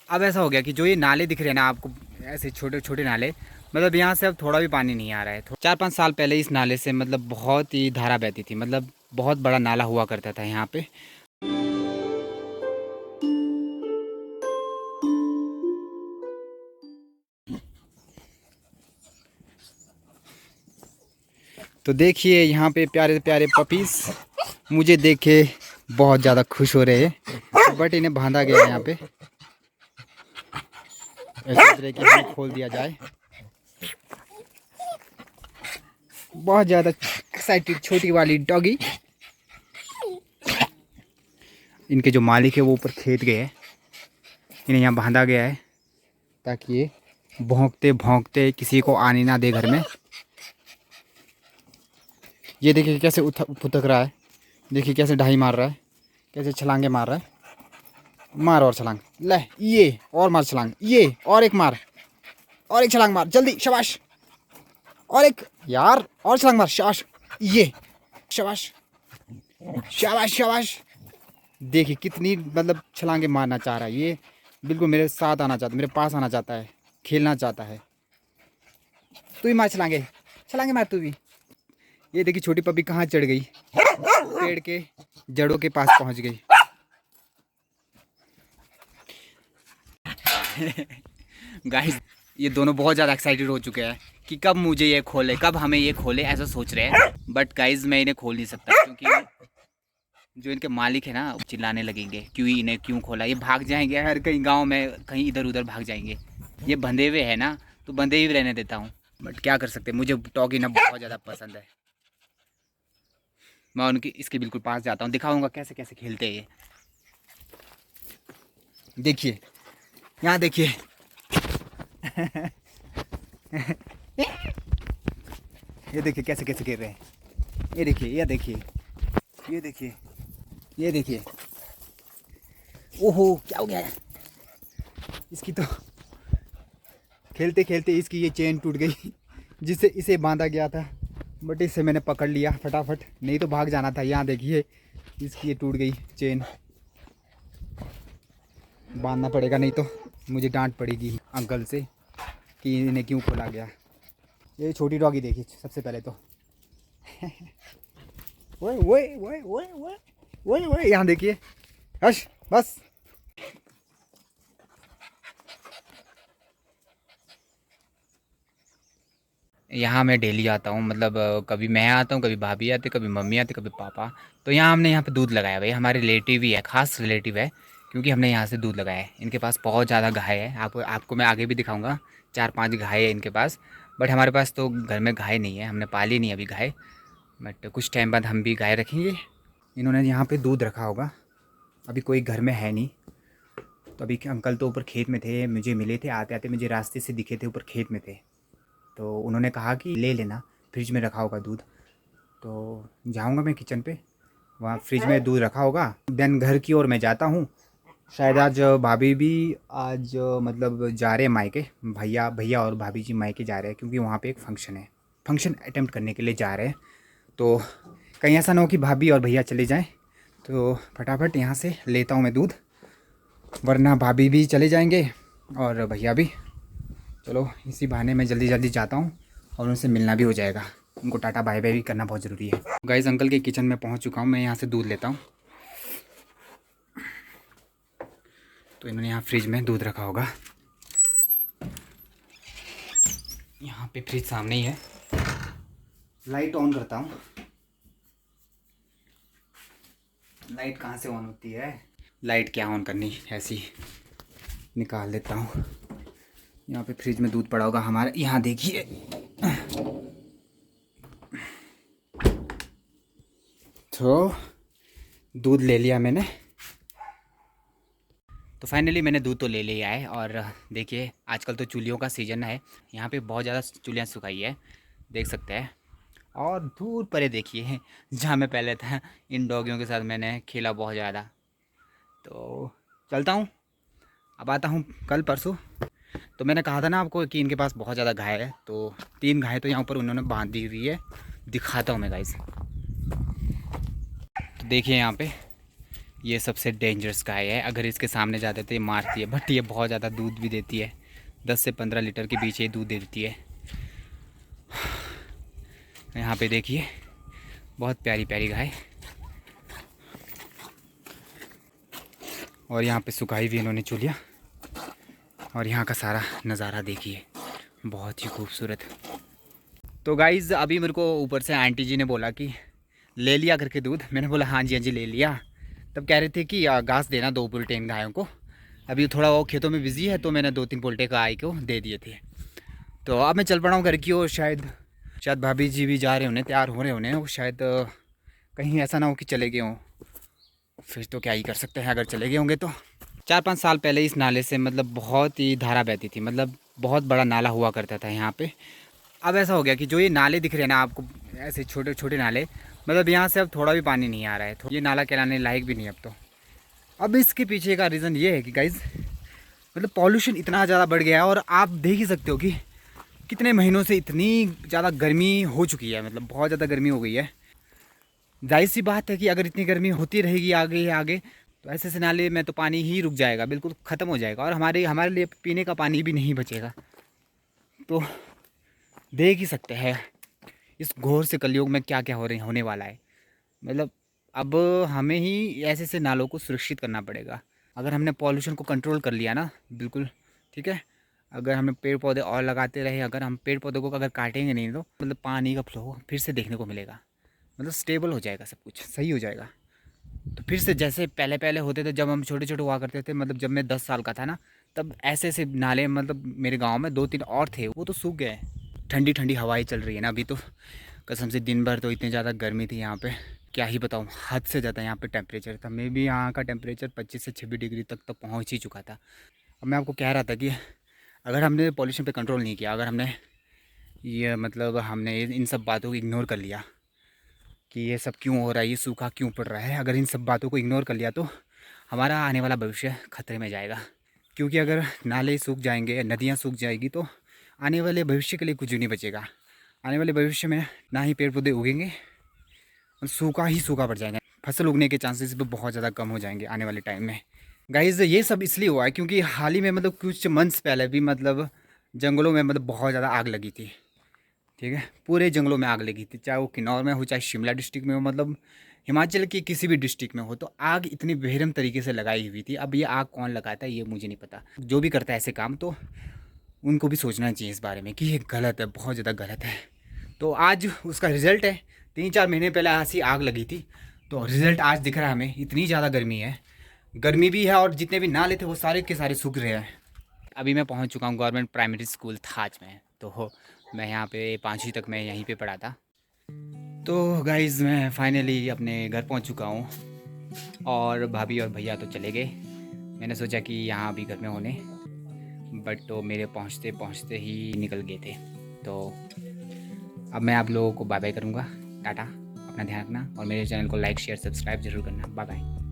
अब ऐसा हो गया कि जो ये नाले दिख रहे हैं ना आपको, ऐसे छोटे छोटे नाले, मतलब यहाँ से अब थोड़ा भी पानी नहीं आ रहा है। 4-5 साल पहले इस नाले से मतलब बहुत ही धारा बहती थी, मतलब बहुत बड़ा नाला हुआ करता था यहाँ पे। तो देखिए यहाँ पे प्यारे प्यारे पपीज मुझे देख के बहुत ज़्यादा खुश हो रहे हैं, बट इन्हें बांधा गया है यहाँ पे। ऐसे तरह कि हमें खोल दिया जाए। बहुत ज़्यादा एक्साइटेड छोटी वाली डॉगी। इनके जो मालिक है वो ऊपर खेत गए हैं, इन्हें यहाँ बांधा गया है ताकि ये भौंकते भौंकते किसी को आने ना दे घर में। ये देखिए कैसे फुतक रहा है, देखिए कैसे ढाई मार रहा है, कैसे छलांगे मार रहा है। मार और छलांग, ले ये और मार छलांग, ये और एक मार, और एक छलांग मार जल्दी, शाबाश, और एक यार और छलांग मार, शाबाश, ये शाबाश शाबाश शाबाश। देखिए कितनी मतलब छलांगे मारना चाह रहा है ये, बिल्कुल मेरे साथ आना चाहता है, मेरे पास आना चाहता है, खेलना चाहता है। तू ही मार छलांगे, छलांगे मार तू भी। ये देखिए छोटी पपी कहाँ चढ़ गई, पेड़ के जड़ों के पास पहुंच गई। गाइस ये दोनों बहुत ज़्यादा एक्साइटेड हो चुके हैं कि कब मुझे ये खोले, कब हमें ये खोले, ऐसा सोच रहे हैं। बट गाइस मैं इन्हें खोल नहीं सकता क्योंकि जो इनके मालिक है ना चिल्लाने लगेंगे क्यों इन्हें क्यों खोला। ये भाग जाएंगे हर कहीं गांव में, कहीं इधर उधर भाग जाएंगे। ये बंधे हुए है ना तो बंधे ही रहने देता हूँ, बट क्या कर सकते हैं, मुझे डॉगी ना बहुत ज़्यादा पसंद है। मैं उनकी इसके बिल्कुल पास जाता हूँ, दिखाऊंगा कैसे कैसे खेलते हैं ये। देखिए यहाँ देखिए। ये देखिए कैसे कैसे खेल रहे हैं, ये देखिए, ये देखिए, ये देखिए, ये देखिए। ओहो क्या हो गया है इसकी तो, खेलते खेलते इसकी ये चेन टूट गई जिससे इसे बांधा गया था, बट इसे मैंने पकड़ लिया फटाफट, नहीं तो भाग जाना था। यहाँ देखिए इसकी ये टूट गई चेन, बांधना पड़ेगा नहीं तो मुझे डांट पड़ेगी अंकल से कि इन्हें क्यों खोला गया। ये छोटी डॉगी देखिए सबसे पहले तो। ओए ओए ओए ओए ओए ओए ओए, यहाँ देखिए, हश बस। यहाँ मैं डेली आता हूँ, मतलब कभी मैं आता हूँ, कभी भाभी आती, कभी मम्मी आती, कभी पापा। तो यहाँ हमने यहाँ पे दूध लगाया भाई, हमारे रिलेटिव ही है, खास रिलेटिव है, क्योंकि हमने यहाँ से दूध लगाया है। इनके पास बहुत ज़्यादा गाय है, आपको मैं आगे भी दिखाऊंगा। 4-5 गाय है इनके पास, बट हमारे पास तो घर में गाय नहीं है, हमने पाली नहीं अभी गाय, बट कुछ टाइम बाद हम भी गाय रखेंगे। इन्होंने यहाँ पर दूध रखा होगा, अभी कोई घर में है नहीं। तो अभी अंकल तो ऊपर खेत में थे, मुझे मिले थे आते आते, मुझे रास्ते से दिखे थे, ऊपर खेत में थे। तो उन्होंने कहा कि ले लेना, फ्रिज में रखा होगा दूध। तो जाऊंगा मैं किचन पे, वहाँ फ्रिज में दूध रखा होगा। देन घर की ओर मैं जाता हूँ। शायद आज भाभी भी आज मतलब जा रहे हैं मायके, भैया भैया और भाभी जी मायके जा रहे हैं, क्योंकि वहाँ पे एक फ़ंक्शन है, फंक्शन अटेम्प्ट करने के लिए जा रहे हैं। तो कहीं ऐसा ना हो कि भाभी और भैया चले जाएँ, तो फटाफट यहाँ से लेता हूँ मैं दूध, वरना भाभी भी चले जाएंगे और भैया भी। चलो इसी बहाने मैं जल्दी जल्दी जाता हूँ और उनसे मिलना भी हो जाएगा, उनको टाटा बाय बाय भी करना बहुत ज़रूरी है। गाइस अंकल के किचन में पहुँच चुका हूँ, मैं यहाँ से दूध लेता हूँ। तो इन्होंने यहाँ फ्रिज में दूध रखा होगा, यहाँ पे फ्रिज सामने ही है। लाइट ऑन करता हूँ, लाइट कहाँ से ऑन होती है, लाइट क्या ऑन करनी, ऐसी निकाल देता हूँ। यहाँ पे फ्रिज में दूध पड़ा होगा हमारे, यहाँ देखिए। तो दूध ले लिया मैंने, तो फाइनली मैंने दूध तो ले लिया है। और देखिए आजकल तो चूल्हियों का सीज़न है, यहाँ पे बहुत ज़्यादा चूल्हियाँ सुखाई है, देख सकते हैं। और दूर परे देखिए जहाँ मैं पहले था, इन डॉगियों के साथ मैंने खेला बहुत ज़्यादा। तो चलता हूँ, अब आता हूँ कल परसों। तो मैंने कहा था ना आपको कि इनके पास बहुत ज़्यादा गाय है, तो 3 गाय तो यहाँ पर उन्होंने बांध दी हुई है, दिखाता हूँ मैं गाइस। तो देखिए यहाँ पे ये सबसे डेंजरस गाय है, अगर इसके सामने जाते तो ये मारती है, बट ये बहुत ज़्यादा दूध भी देती है, 10 से 15 लीटर के बीच ये दूध देती है। यहाँ पे देखिए बहुत प्यारी प्यारी गाय, और यहाँ पे सुखाई भी इन्होंने चूलिया, और यहाँ का सारा नज़ारा देखिए बहुत ही खूबसूरत। तो गाइज़ अभी मेरे को ऊपर से आंटी जी ने बोला कि ले लिया करके दूध, मैंने बोला हाँ जी हाँ जी ले लिया। तब कह रहे थे कि घास देना 2 बुलेटिन इन गायों को, अभी थोड़ा वो खेतों में बिजी है तो मैंने 2-3 बुलेटिन गाय को दे दिए थे। तो अब मैं चल पड़ा हूँ घर की ओर, शायद भाभी जी भी जा रहे होने, तैयार हो रहे होने, वो शायद कहीं ऐसा ना हो कि चले गए हों, फिर तो क्या ही कर सकते हैं अगर चले गए होंगे तो। 4-5 साल पहले इस नाले से मतलब बहुत ही धारा बहती थी, मतलब बहुत बड़ा नाला हुआ करता था यहाँ पे। अब ऐसा हो गया कि जो ये नाले दिख रहे हैं ना आपको, ऐसे छोटे छोटे नाले, मतलब यहाँ से अब थोड़ा भी पानी नहीं आ रहा है, तो ये नाला कहलाने लायक भी नहीं अब तो। अब इसके पीछे का रीज़न ये है कि गाइज़ मतलब पॉल्यूशन इतना ज़्यादा बढ़ गया है, और आप देख ही सकते हो कि कितने महीनों से इतनी ज़्यादा गर्मी हो चुकी है, मतलब बहुत ज़्यादा गर्मी हो गई है। जाहिर सी बात है कि अगर इतनी गर्मी होती रहेगी आगे आगे, तो ऐसे ऐसे नाले में तो पानी ही रुक जाएगा, बिल्कुल ख़त्म हो जाएगा, और हमारे हमारे लिए पीने का पानी भी नहीं बचेगा। तो देख ही सकते हैं इस घोर से कलयुग में क्या क्या होने वाला है। मतलब अब हमें ही ऐसे ऐसे नालों को सुरक्षित करना पड़ेगा। अगर हमने पॉल्यूशन को कंट्रोल कर लिया ना, बिल्कुल ठीक है, अगर हमने पेड़ पौधे और लगाते रहे, अगर हम पेड़ पौधों को अगर काटेंगे नहीं तो मतलब पानी का फ्लो फिर से देखने को मिलेगा, मतलब स्टेबल हो जाएगा, सब कुछ सही हो जाएगा। तो फिर से जैसे पहले पहले होते थे, जब हम छोटे छोटे हुआ करते थे, मतलब जब मैं 10 साल का था ना, तब ऐसे ऐसे नाले मतलब मेरे गांव में 2-3 और थे, वो तो सूख गए। ठंडी ठंडी हवाएं चल रही है ना अभी तो, कसम से दिन भर तो इतनी ज़्यादा गर्मी थी यहाँ पे, क्या ही बताऊँ, हद से ज़्यादा यहाँ पे टेम्परेचर था। मे भी यहाँ का टेम्परेचर 25 से 26 डिग्री तक तो पहुँच ही चुका था। अब मैं आपको कह रहा था कि अगर हमने पॉल्यूशन पे कंट्रोल नहीं किया, अगर हमने ये मतलब हमने इन सब बातों को इग्नोर कर लिया कि ये सब क्यों हो रहा है, ये सूखा क्यों पड़ रहा है, अगर इन सब बातों को इग्नोर कर लिया तो हमारा आने वाला भविष्य खतरे में जाएगा। क्योंकि अगर नाले सूख जाएंगे, नदियाँ सूख जाएगी, तो आने वाले भविष्य के लिए कुछ नहीं बचेगा। आने वाले भविष्य में ना ही पेड़ पौधे उगेंगे, और सूखा ही सूखा पड़ जाएगा, फसल उगने के चांसेस भी बहुत ज़्यादा कम हो जाएंगे आने वाले टाइम में। गाइज़ ये सब इसलिए हुआ है क्योंकि हाल ही में मतलब कुछ मंथ्स पहले भी मतलब जंगलों में मतलब बहुत ज़्यादा आग लगी थी, ठीक है, पूरे जंगलों में आग लगी थी, चाहे वो किन्नौर में हो, चाहे शिमला डिस्ट्रिक्ट में हो, मतलब हिमाचल की किसी भी डिस्ट्रिक्ट में हो, तो आग इतनी बेरहम तरीके से लगाई हुई थी। अब ये आग कौन लगाता है ये मुझे नहीं पता, जो भी करता है ऐसे काम, तो उनको भी सोचना चाहिए इस बारे में कि ये गलत है, बहुत ज़्यादा गलत है। तो आज उसका रिज़ल्ट है, 3-4 महीने पहले ऐसी आग लगी थी, तो रिज़ल्ट आज दिख रहा है हमें, इतनी ज़्यादा गर्मी है, गर्मी भी है, और जितने भी नाले थे वो सारे के सारे सूख रहे हैं। अभी मैं पहुंच चुका हूं गवर्नमेंट प्राइमरी स्कूल थाच में, तो मैं यहाँ पे 5वीं तक मैं यहीं पे पढ़ा था। तो गाइज़ मैं फाइनली अपने घर पहुंच चुका हूँ, और भाभी और भैया तो चले गए, मैंने सोचा कि यहाँ अभी घर में होने, बट तो मेरे पहुँचते पहुँचते ही निकल गए थे। तो अब मैं आप लोगों को बाय बाय करूँगा, टाटा, अपना ध्यान रखना, और मेरे चैनल को लाइक शेयर सब्सक्राइब जरूर करना, बाय बाय।